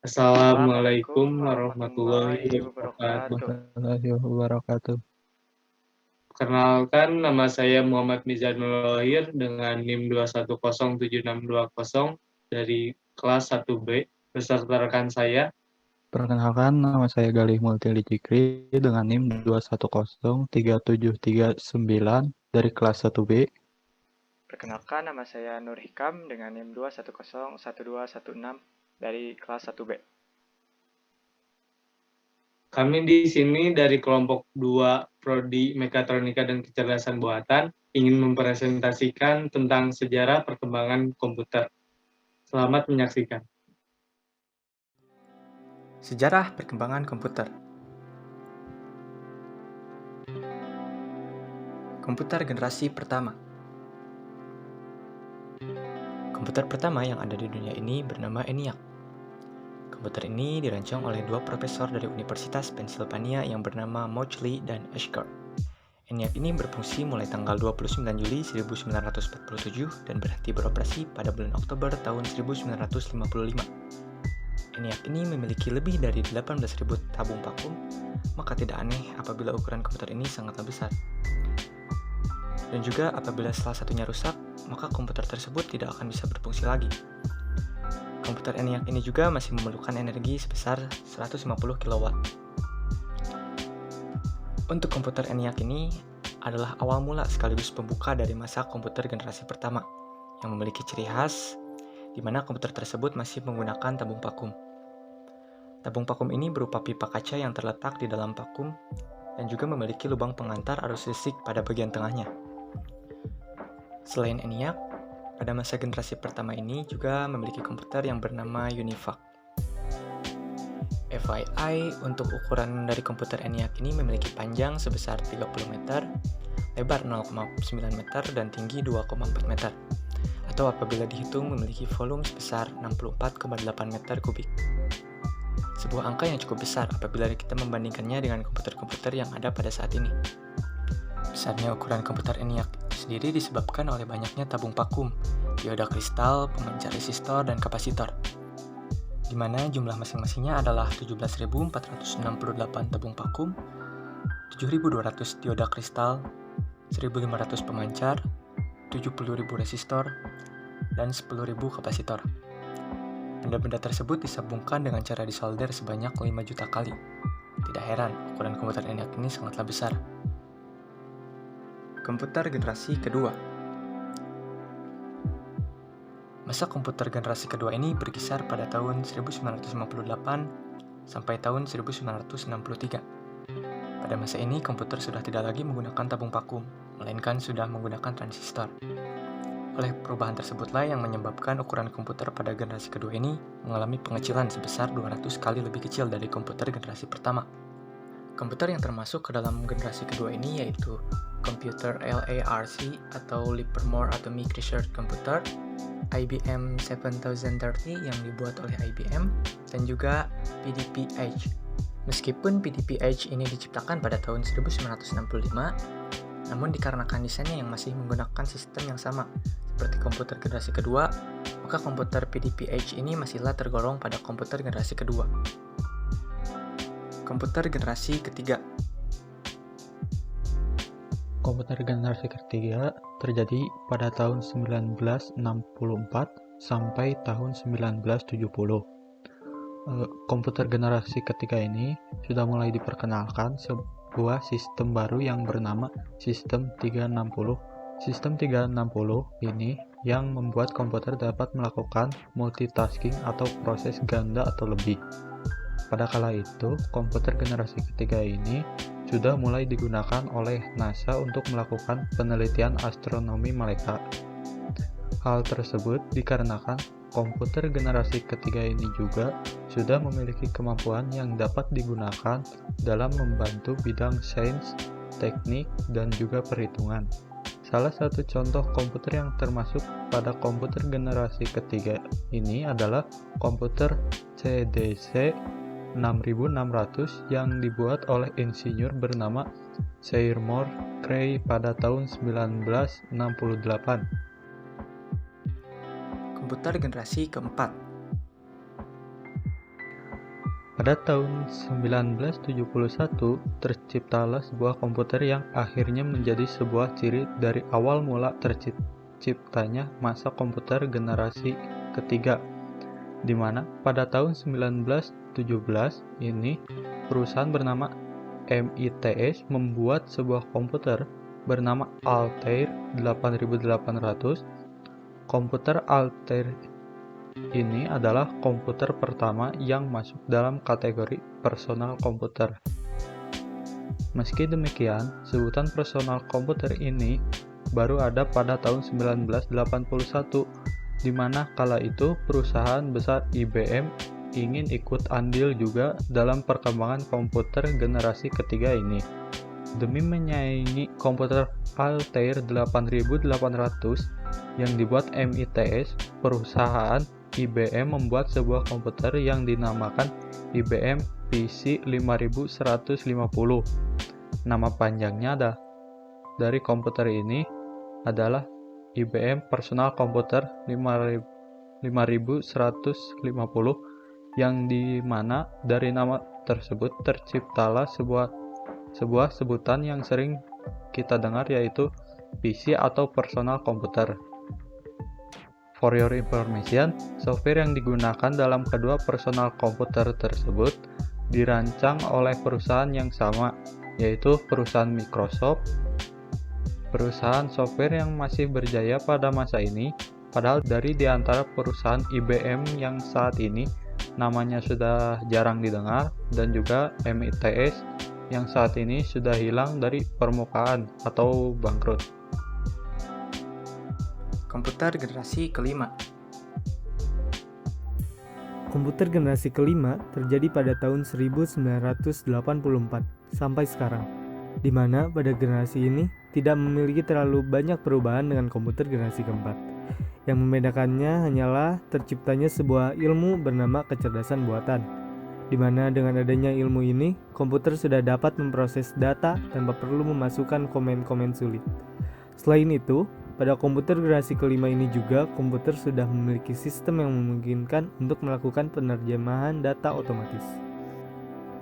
Assalamualaikum Assalamualaikum warahmatullahi warahmatullahi wabarakatuh. wabarakatuh. Warahmatullahi wabarakatuh. Perkenalkan, nama saya Muhammad Mizanul Lahir dengan NIM 2107620 dari kelas 1B beserta rekan saya. Perkenalkan, nama saya Galih Multili Cikri dengan NIM 2103739 dari kelas 1B. Perkenalkan, nama saya Nur Hikam dengan NIM 2101216 dari kelas 1B. Kami di sini dari kelompok 2 Prodi Mekatronika dan Kecerdasan Buatan ingin mempresentasikan tentang sejarah perkembangan komputer. Selamat menyaksikan. Sejarah perkembangan komputer. Komputer generasi pertama. Komputer pertama yang ada di dunia ini bernama ENIAC. Komputer ini dirancang oleh dua profesor dari Universitas Pennsylvania yang bernama Mauchly dan Ashgard. ENIAC ini berfungsi mulai tanggal 29 Juli 1947 dan berhenti beroperasi pada bulan Oktober tahun 1955. ENIAC ini memiliki lebih dari 18.000 tabung vakum, maka tidak aneh apabila ukuran komputer ini sangatlah besar. Dan juga apabila salah satunya rusak, maka komputer tersebut tidak akan bisa berfungsi lagi. Komputer ENIAC ini juga masih memerlukan energi sebesar 150 kW. Untuk komputer ENIAC ini adalah awal mula sekaligus pembuka dari masa komputer generasi pertama, yang memiliki ciri khas di mana komputer tersebut masih menggunakan tabung vakum. Tabung vakum ini berupa pipa kaca yang terletak di dalam vakum dan juga memiliki lubang pengantar arus listrik pada bagian tengahnya. Selain ENIAC, pada masa generasi pertama ini juga memiliki komputer yang bernama UNIVAC. FYI, untuk ukuran dari komputer ENIAC ini memiliki panjang sebesar 30 meter, lebar 0,9 meter, dan tinggi 2,4 meter. Atau apabila dihitung memiliki volume sebesar 64,8 meter kubik. Sebuah angka yang cukup besar apabila kita membandingkannya dengan komputer-komputer yang ada pada saat ini. Besarnya ukuran komputer ENIAC sendiri disebabkan oleh banyaknya tabung vakum, dioda kristal, pemancar resistor, dan kapasitor, di mana jumlah masing-masingnya adalah 17.468 tabung vakum, 7.200 dioda kristal, 1.500 pemancar, 70.000 resistor, dan 10.000 kapasitor. Benda-benda tersebut disambungkan dengan cara disolder sebanyak 5 juta kali. Tidak heran, ukuran komputer ENIAC ini sangatlah besar. Komputer generasi kedua. Masa komputer generasi kedua ini berkisar pada tahun 1958 sampai tahun 1963. Pada masa ini, komputer sudah tidak lagi menggunakan tabung vakum, melainkan sudah menggunakan transistor. Oleh perubahan tersebutlah yang menyebabkan ukuran komputer pada generasi kedua ini mengalami pengecilan sebesar 200 kali lebih kecil dari komputer generasi pertama. Komputer yang termasuk ke dalam generasi kedua ini yaitu komputer LARC atau Livermore Atomic Research Computer, IBM 7030 yang dibuat oleh IBM, dan juga PDP-H. Meskipun PDP-H ini diciptakan pada tahun 1965, namun dikarenakan desainnya yang masih menggunakan sistem yang sama seperti komputer generasi kedua, maka komputer PDP-H ini masihlah tergolong pada komputer generasi kedua. Komputer generasi ketiga. Komputer generasi ketiga terjadi pada tahun 1964 sampai tahun 1970. Komputer generasi ketiga ini sudah mulai diperkenalkan sebuah sistem baru yang bernama Sistem 360. Sistem 360 ini yang membuat komputer dapat melakukan multitasking atau proses ganda atau lebih. Pada kala itu, komputer generasi ketiga ini sudah mulai digunakan oleh NASA untuk melakukan penelitian astronomi mereka. Hal tersebut dikarenakan komputer generasi ketiga ini juga sudah memiliki kemampuan yang dapat digunakan dalam membantu bidang sains, teknik, dan juga perhitungan. Salah satu contoh komputer yang termasuk pada komputer generasi ketiga ini adalah komputer CDC 6600 yang dibuat oleh insinyur bernama Seymour Cray pada tahun 1968. Komputer generasi keempat. Pada tahun 1971, terciptalah sebuah komputer yang akhirnya menjadi sebuah ciri dari awal mula terciptanya masa komputer generasi ketiga, di mana pada tahun 1917 ini perusahaan bernama MITS membuat sebuah komputer bernama Altair 8800. Komputer Altair ini adalah komputer pertama yang masuk dalam kategori personal komputer. Meski demikian, sebutan personal komputer ini baru ada pada tahun 1981, di mana kala itu perusahaan besar IBM ingin ikut andil juga dalam perkembangan komputer generasi ketiga ini. Demi menyaingi komputer Altair 8800 yang dibuat MITS, perusahaan IBM membuat sebuah komputer yang dinamakan IBM PC 5150. Nama panjangnya dari komputer ini adalah IBM Personal Computer 5150, yang dimana dari nama tersebut terciptalah sebuah sebutan yang sering kita dengar, yaitu PC atau personal komputer. For your information, software yang digunakan dalam kedua personal komputer tersebut dirancang oleh perusahaan yang sama, yaitu perusahaan Microsoft. Perusahaan software yang masih berjaya pada masa ini, padahal dari di antara perusahaan IBM yang saat ini namanya sudah jarang didengar, dan juga MITS yang saat ini sudah hilang dari permukaan atau bangkrut. Komputer generasi kelima. Komputer generasi kelima terjadi pada tahun 1984 sampai sekarang, di mana pada generasi ini tidak memiliki terlalu banyak perubahan dengan komputer generasi keempat. Yang membedakannya hanyalah terciptanya sebuah ilmu bernama kecerdasan buatan, di mana dengan adanya ilmu ini, komputer sudah dapat memproses data tanpa perlu memasukkan komen-komen sulit. Selain itu, pada komputer generasi kelima ini juga, komputer sudah memiliki sistem yang memungkinkan untuk melakukan penerjemahan data otomatis.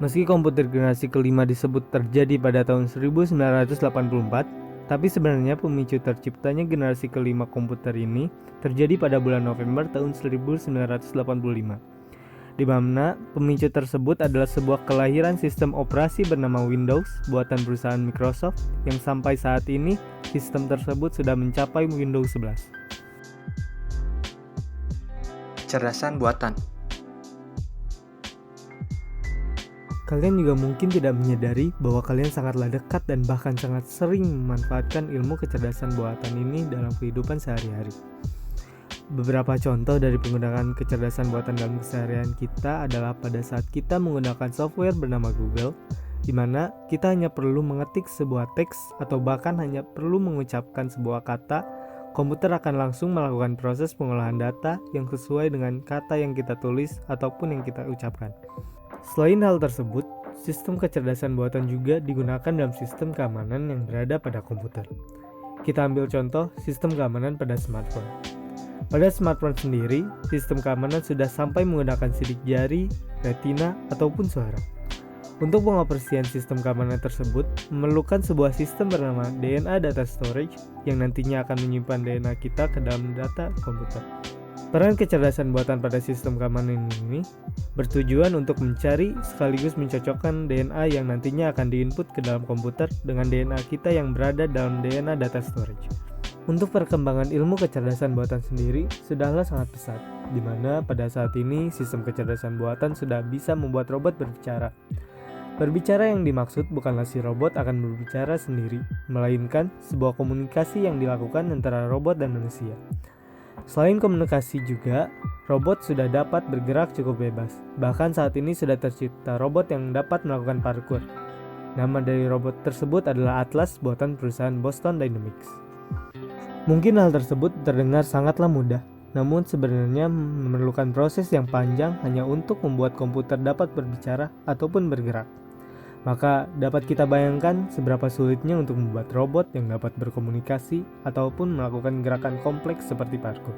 Meski komputer generasi kelima disebut terjadi pada tahun 1984, tapi sebenarnya pemicu terciptanya generasi kelima komputer ini terjadi pada bulan November tahun 1985. Di mana pemicu tersebut adalah sebuah kelahiran sistem operasi bernama Windows buatan perusahaan Microsoft, yang sampai saat ini sistem tersebut sudah mencapai Windows 11. Kecerdasan buatan. Kalian juga mungkin tidak menyadari bahwa kalian sangatlah dekat dan bahkan sangat sering memanfaatkan ilmu kecerdasan buatan ini dalam kehidupan sehari-hari. Beberapa contoh dari penggunaan kecerdasan buatan dalam keseharian kita adalah pada saat kita menggunakan software bernama Google, di mana kita hanya perlu mengetik sebuah teks atau bahkan hanya perlu mengucapkan sebuah kata, komputer akan langsung melakukan proses pengolahan data yang sesuai dengan kata yang kita tulis ataupun yang kita ucapkan. Selain hal tersebut, sistem kecerdasan buatan juga digunakan dalam sistem keamanan yang berada pada komputer. Kita ambil contoh sistem keamanan pada smartphone. Pada smartphone sendiri, sistem keamanan sudah sampai menggunakan sidik jari, retina, ataupun suara. Untuk pengoperasian sistem keamanan tersebut, memerlukan sebuah sistem bernama DNA Data Storage yang nantinya akan menyimpan DNA kita ke dalam data komputer. Peran kecerdasan buatan pada sistem keamanan ini bertujuan untuk mencari sekaligus mencocokkan DNA yang nantinya akan diinput ke dalam komputer dengan DNA kita yang berada dalam DNA Data Storage. Untuk perkembangan ilmu kecerdasan buatan sendiri sudahlah sangat pesat, di mana pada saat ini sistem kecerdasan buatan sudah bisa membuat robot berbicara. Berbicara yang dimaksud bukanlah si robot akan berbicara sendiri, melainkan sebuah komunikasi yang dilakukan antara robot dan manusia. Selain komunikasi juga, robot sudah dapat bergerak cukup bebas. Bahkan saat ini sudah tercipta robot yang dapat melakukan parkour. Nama dari robot tersebut adalah Atlas buatan perusahaan Boston Dynamics. Mungkin hal tersebut terdengar sangatlah mudah, namun sebenarnya memerlukan proses yang panjang hanya untuk membuat komputer dapat berbicara ataupun bergerak. Maka dapat kita bayangkan seberapa sulitnya untuk membuat robot yang dapat berkomunikasi ataupun melakukan gerakan kompleks seperti parkour.